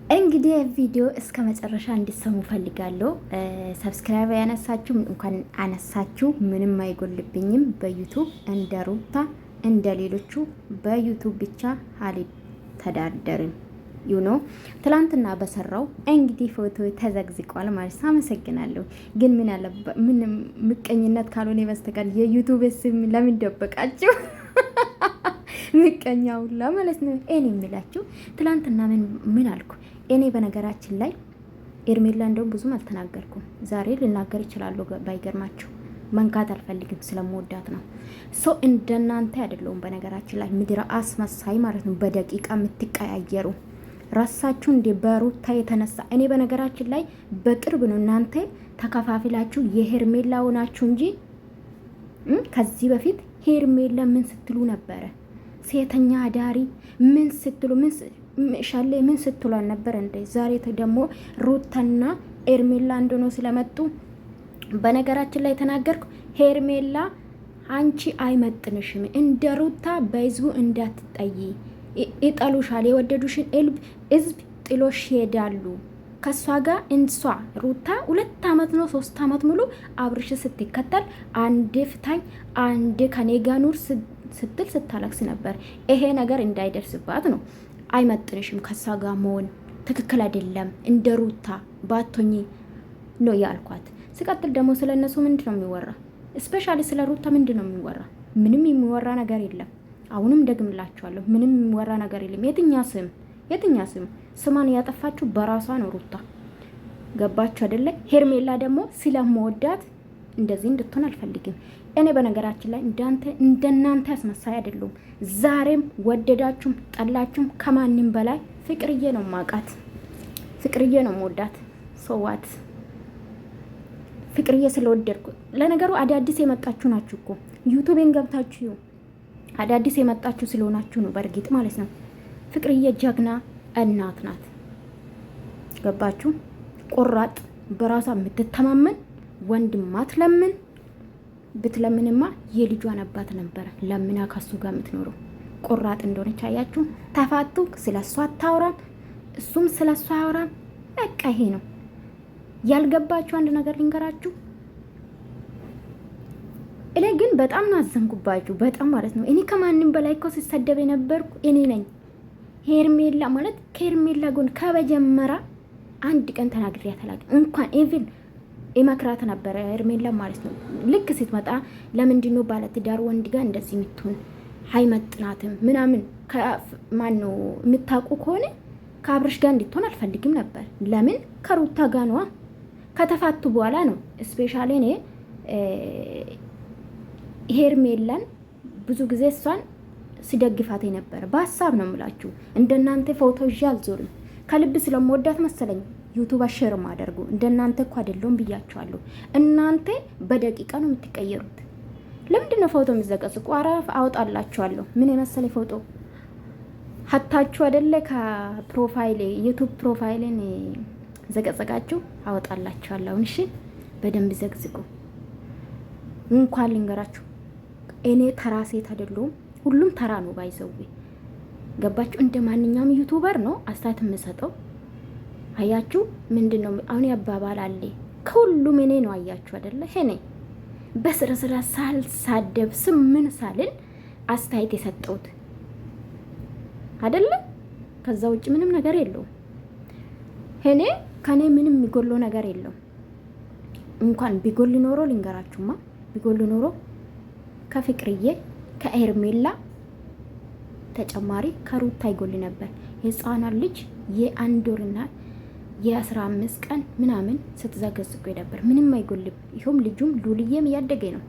እንግዲህ ቪዲዮ እስከ መጨረሻ እንዲሰሙ ፈልጋለሁ። ሰብስክራይብ ያነሳችሁ እንኳን አነሳችሁ፣ ምንም አይጎልብኝም። በዩቱብ እንደ ሩታ እንደ ሌሎቹ በዩቱብ ብቻ አልተዳደርም። ዩኖ ትላንትና በሰራው እንግዲህ ፎቶ ተዘግዝቋል ማለት ነው። አመሰግናለሁ። ግን ምን ምቀኝነት ካልሆነ በስተቀር የዩቱብ ስም ለምን ደበቃችሁ? ምቀኛውላ ማለት ነው። እኔ የሚላችሁ ትላንትና ምን አልኩ? እኔ በነገራችን ላይ ኤርሜላ እንደውም ብዙም አልተናገርኩም። ዛሬ ልናገር ይችላለሁ። ባይገርማችሁ መንካት አልፈልግም ስለምወዳት ነው። ሰው እንደናንተ አይደለሁም። በነገራችን ላይ ምድረ አስመሳይ ማለት ነው። በደቂቃ የምትቀያየሩ ራሳችሁ እንደ በሩታ የተነሳ እኔ በነገራችን ላይ በቅርብ ነው እናንተ ተከፋፍላችሁ የሄርሜላ ሆናችሁ እንጂ ከዚህ በፊት ሄርሜላ ምን ስትሉ ነበረ? ሴተኛ አዳሪ ምን ስትሉ ምን ስትሉ ነበር እንዴ? ዛሬ ደግሞ ሩታና ሄርሜላ እንደሆነ ስለመጡ በነገራችን ላይ ተናገርኩ። ሄርሜላ አንቺ አይመጥንሽም። እንደ ሩታ በህዝቡ እንዳትጠይ። ይጠሉሻል። የወደዱሽን ህዝብ ጥሎሽ ይሄዳሉ። ከሷ ጋር እንሷ ሩታ 2 አመት ነው 3 አመት ሙሉ አብርሽ ስትከተል አንድ ፍታኝ አንድ ከኔ ጋር ኑር ስትል ስታለቅስ ነበር። ይሄ ነገር እንዳይደርስባት ነው። አይመጥንሽም። ከሷ ጋር መሆን ትክክል አይደለም። እንደ ሩታ ባቶኝ ነው ያልኳት። ሲቀጥል ደግሞ ስለነሱ ምንድነው የሚወራ? ስፔሻሊ ስለ ሩታ ምንድነው የሚወራ? ምንም የሚወራ ነገር የለም። አሁንም ደግምላችኋለሁ፣ ምንም የሚወራ ነገር የለም። የትኛ ስም ስማን ያጠፋችሁ በራሷ ነው ሩታ። ገባችሁ አይደለ? ሄርሜላ ደግሞ ስለምወዳት እንደዚህ እንድትሆን አልፈልግም። እኔ በነገራችን ላይ እንደናንተ አስመሳይ አይደሉም። ዛሬም ወደዳችሁም ጠላችሁም ከማንም በላይ ፍቅርዬ ነው ማቃት፣ ፍቅርዬ ነው መወዳት። ሰዋት ፍቅርዬ ስለወደድኩ። ለነገሩ አዳዲስ የመጣችሁ ናችሁ እኮ ዩቲዩብን ገብታችሁ አዳዲስ የመጣችሁ ስለሆናችሁ ነው። በእርግጥ ማለት ነው ፍቅርዬ ጀግና እናት ናት። ገባችሁ? ቆራጥ፣ በራሷ የምትተማመን ወንድማት ለምን ብትለምንማ የልጇን አባት ነበረ ለምና ከሱ ጋር የምትኖረው። ቆራጥ እንደሆነች አያችሁ። ተፋቱ። ስለሷ አታወራም፣ እሱም ስለሷ አያወራም። በቃ ይሄ ነው ያልገባችሁ። አንድ ነገር ልንገራችሁ። እኔ ግን በጣም ነው አዘንኩባችሁ፣ በጣም ማለት ነው። እኔ ከማንም በላይ እኮ ሲሰደብ የነበርኩ እኔ ነኝ። ሄርሜላ ማለት ከሄርሜላ ጎን ከመጀመሪያ አንድ ቀን ተናግሬያት አላውቅም። እንኳን ኢቭን የመክራት ነበረ ሄርሜላ ማለት ነው። ልክ ስትመጣ ለምንድን ነው ባለትዳር ወንድ ጋር እንደዚህ የምትሆን? አይመጥናትም ምናምን። ማን ነው የምታውቁ ከሆነ ከአብርሽ ጋር እንድትሆን አልፈልግም ነበር። ለምን? ከሩታ ጋር ነዋ። ከተፋቱ በኋላ ነው። ስፔሻሊ እኔ ሄርሜላን ብዙ ጊዜ እሷን ሲደግፋት ነበር። በሀሳብ ነው የምላችሁ። እንደናንተ ፎቶ ይዤ አልዞርም። ከልብ ስለምወዳት መሰለኝ ዩቱብ አሸር ማደርጉ። እንደናንተ እኮ አይደለም ብያችኋለሁ። እናንተ በደቂቃ ነው የምትቀየሩት። ለምንድን ነው ፎቶ የሚዘቀዝቁ? አራፍ አወጣላችኋለሁ። ምን የመሰለ ፎቶ ሀታችሁ አይደለ? ከፕሮፋይል ዩቱብ ፕሮፋይልን ዘቀዘቃችሁ አወጣላችኋለሁ። እሺ በደንብ ዘግዝቁ። እንኳን ልንገራችሁ እኔ ተራ ሴት አይደለሁም። ሁሉም ተራ ነው ባይዘው። ገባችሁ? እንደ ማንኛውም ዩቱበር ነው አስተያየት የምሰጠው። አያችሁ? ምንድነው አሁን ያባባል አለ ከሁሉም እኔ ነው። አያችሁ አይደለ? እኔ በስራ ሳልሳደብ ምን ሳልን አስተያየት የሰጠሁት አይደለ? ከዛ ውጭ ምንም ነገር የለውም። እኔ ከኔ ምንም የሚጎለው ነገር የለው። እንኳን ቢጎል ኖሮ ልንገራችሁማ፣ ቢጎል ኖሮ ከፍቅርዬ ከሄርሜላ ተጨማሪ ከሩታ ይጎል ነበር። የህፃናት ልጅ የ1 ወርና የ15 ቀን ምናምን ስትዘገዝቁ ነበር። ምንም አይጎልም። ይሁም ልጁም ሉልዬም እያደገ ነው።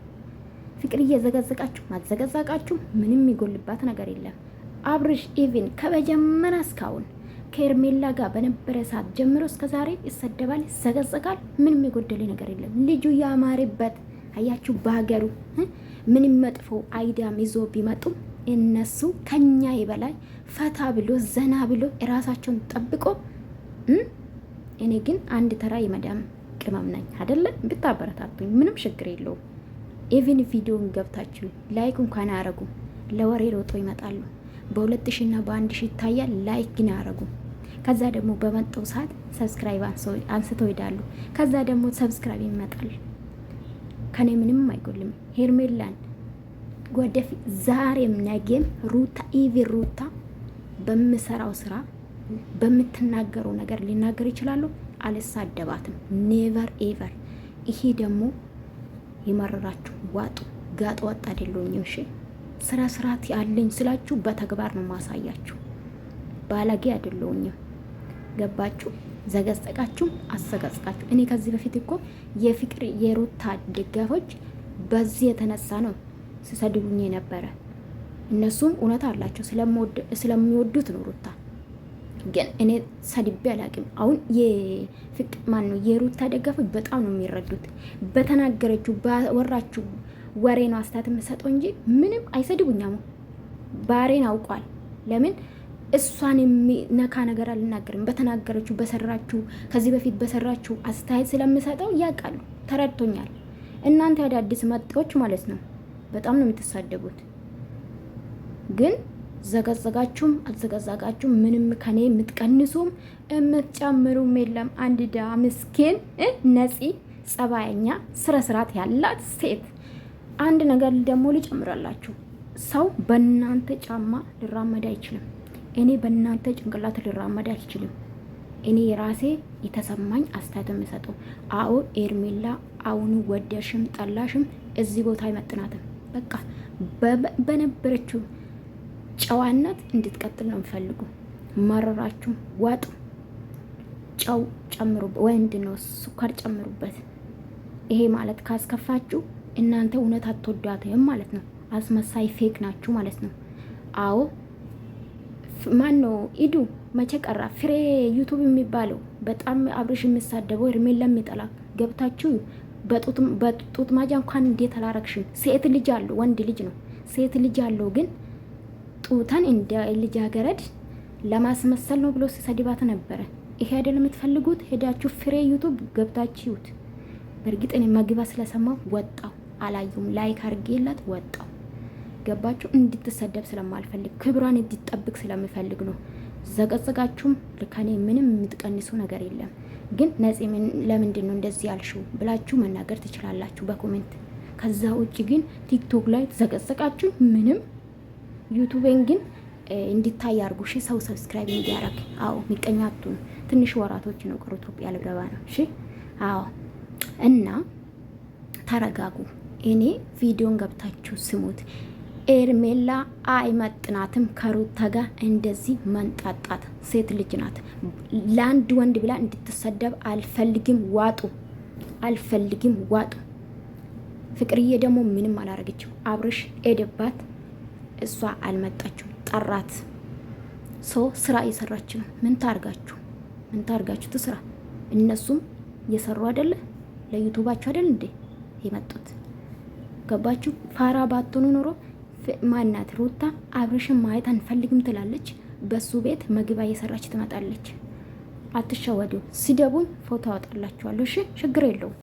ፍቅርዬ ዘገዘቃችሁ ማዘገዛቃችሁ ምንም ይጎልባት ነገር የለም። አብርሽ ኢቭን ከመጀመሪያ እስካሁን ከሄርሜላ ጋር በነበረ ሰዓት ጀምሮ እስከዛሬ ይሰደባል፣ ይዘገዘቃል። ምንም የጎደለ ነገር የለም። ልጁ ያማረበት አያችሁ። በሀገሩ ምንም መጥፎ አይዳም ይዞ ቢመጡም እነሱ ከኛ ይበላይ ፈታ ብሎ ዘና ብሎ እራሳቸውን ጠብቆ እኔ ግን አንድ ተራ የመዳም ቅመም ነኝ አይደለ? ብታበረታቱኝ ምንም ችግር የለውም። ኢቭን ቪዲዮን ገብታችሁ ላይክ እንኳን አያረጉም። ለወሬ ሮጦ ይመጣሉ። በ2000 እና በ1000 ይታያል። ላይክ ግን አያረጉም። ከዛ ደግሞ በመጣው ሰዓት ሰብስክራይብ አንስተው ይሄዳሉ። ከዛ ደግሞ ሰብስክራይብ ይመጣል። ከኔ ምንም አይጎልም። ሄርሜላን ወደፊት ዛሬም ነገም ሩታ ሩታ በምሰራው ስራ በምትናገረው ነገር ሊናገር ይችላሉ። አልሳደባትም። ኔቨር ኤቨር። ይሄ ደግሞ ይመረራችሁ ዋጡ። ጋጥ ወጥ አይደለሁኝም። እሺ ስራ ስርዓት ያለኝ ስላችሁ በተግባር ነው ማሳያችሁ። ባለጌ አይደለሁኝም። ገባችሁ? ዘገዝቃችሁም አሰገዝቃችሁ። እኔ ከዚህ በፊት እኮ የፍቅር የሩታ ደጋፎች በዚህ የተነሳ ነው ሲሰድቡኝ የነበረ። እነሱም እውነት አላቸው ስለሚወዱት ነው ሩታ። ግን እኔ ሰድቤ አላቅም። አሁን የሩታ ደጋፎች በጣም ነው የሚረዱት። በተናገረችው ባወራችሁ ወሬ ነው አስታት የምሰጠው እንጂ ምንም አይሰድቡኛም። ባሬን አውቋል። ለምን እሷን የሚነካ ነገር አልናገርም። በተናገረችው በሰራችሁ ከዚህ በፊት በሰራችሁ አስተያየት ስለምሰጠው ያውቃሉ፣ ተረድቶኛል። እናንተ አዳዲስ መጤዎች ማለት ነው በጣም ነው የምትሳደቡት። ግን ዘገዘጋችሁም አልዘገዘጋችሁም ምንም ከኔ የምትቀንሱም የምትጨምሩም የለም። አንድ ዳ ምስኪን ነፂ ጸባየኛ ስነ ስርዓት ያላት ሴት። አንድ ነገር ደግሞ ልጨምራላችሁ። ሰው በእናንተ ጫማ ሊራመድ አይችልም። እኔ በእናንተ ጭንቅላት ሊራመድ አይችልም። እኔ የራሴ የተሰማኝ አስተያየት የምሰጠው አዎ ኤርሜላ አሁኑ ወደሽም ጠላሽም እዚህ ቦታ አይመጥናትም። በቃ በነበረችው ጨዋነት እንድትቀጥል ነው የምፈልጉ። ማረራችሁ ዋጡ። ጨው ጨምሩበት ወይ ምንድነው ስኳር ጨምሩበት። ይሄ ማለት ካስከፋችሁ እናንተ እውነት አትወዳትም ማለት ነው። አስመሳይ ፌክ ናችሁ ማለት ነው። አዎ ማን ነው ኢዱ መቼ ቀራ? ፍሬ ዩቱብ የሚባለው በጣም አብርሽ የሚሳደበው ኤርሜላ የሚጠላ ገብታችሁ በጡት ማጃ እንኳን እንዴት አላረግሽም? ሴት ልጅ አለው ወንድ ልጅ ነው ሴት ልጅ አለው ግን ጡታን እንደ ልጃገረድ ለማስመሰል ነው ብሎ ሲሰድባት ነበረ። ይሄ አይደል የምትፈልጉት? ሄዳችሁ ፍሬ ዩቱብ ገብታችሁት። በእርግጥ እኔ መግባ ስለሰማው ወጣው አላየሁም። ላይክ አድርጌላት ወጣው። ገባችሁ? እንድትሰደብ ስለማልፈልግ ክብሯን እንድትጠብቅ ስለምፈልግ ነው። ዘቀዘቃችሁም ከኔ ምንም የምትቀንሱ ነገር የለም። ግን ነፂ ለምንድን ነው እንደዚህ ያልሽው ብላችሁ መናገር ትችላላችሁ በኮሜንት። ከዛ ውጭ ግን ቲክቶክ ላይ ዘቀዘቃችሁ ምንም ዩቱቤን ግን እንዲታይ አድርጉ። እሺ ሰው ሰብስክራይብ እንዲያረግ። አዎ ሚቀኛቱ ትንሽ ወራቶች ነው ቀሩ ኢትዮጵያ ልገባ ነው። እሺ አዎ እና ተረጋጉ። እኔ ቪዲዮን ገብታችሁ ስሙት። ኤርሜላ አይመጥናትም ከሩታ ጋር እንደዚህ መንጣጣት። ሴት ልጅ ናት። ለአንድ ወንድ ብላ እንድትሰደብ አልፈልግም። ዋጡ አልፈልግም። ዋጡ። ፍቅርዬ ደግሞ ምንም አላረገችው። አብርሽ ኤደባት እሷ አልመጣችው። ጠራት። ሰው ስራ እየሰራች ነው። ምን ታርጋችሁ ትስራ። እነሱም እየሰሩ አይደለ? ለዩቱባችሁ አይደል እንዴ የመጡት? ገባችሁ? ፋራ ባትሆኑ ኖሮ ማናት ሩታ አብርሽን ማየት አንፈልግም ትላለች። በሱ ቤት ምግብ እየሰራች ትመጣለች። አትሸወዱ። ሲደቡን ፎቶ አወጣላችኋለሁ። እሺ ችግር የለውም።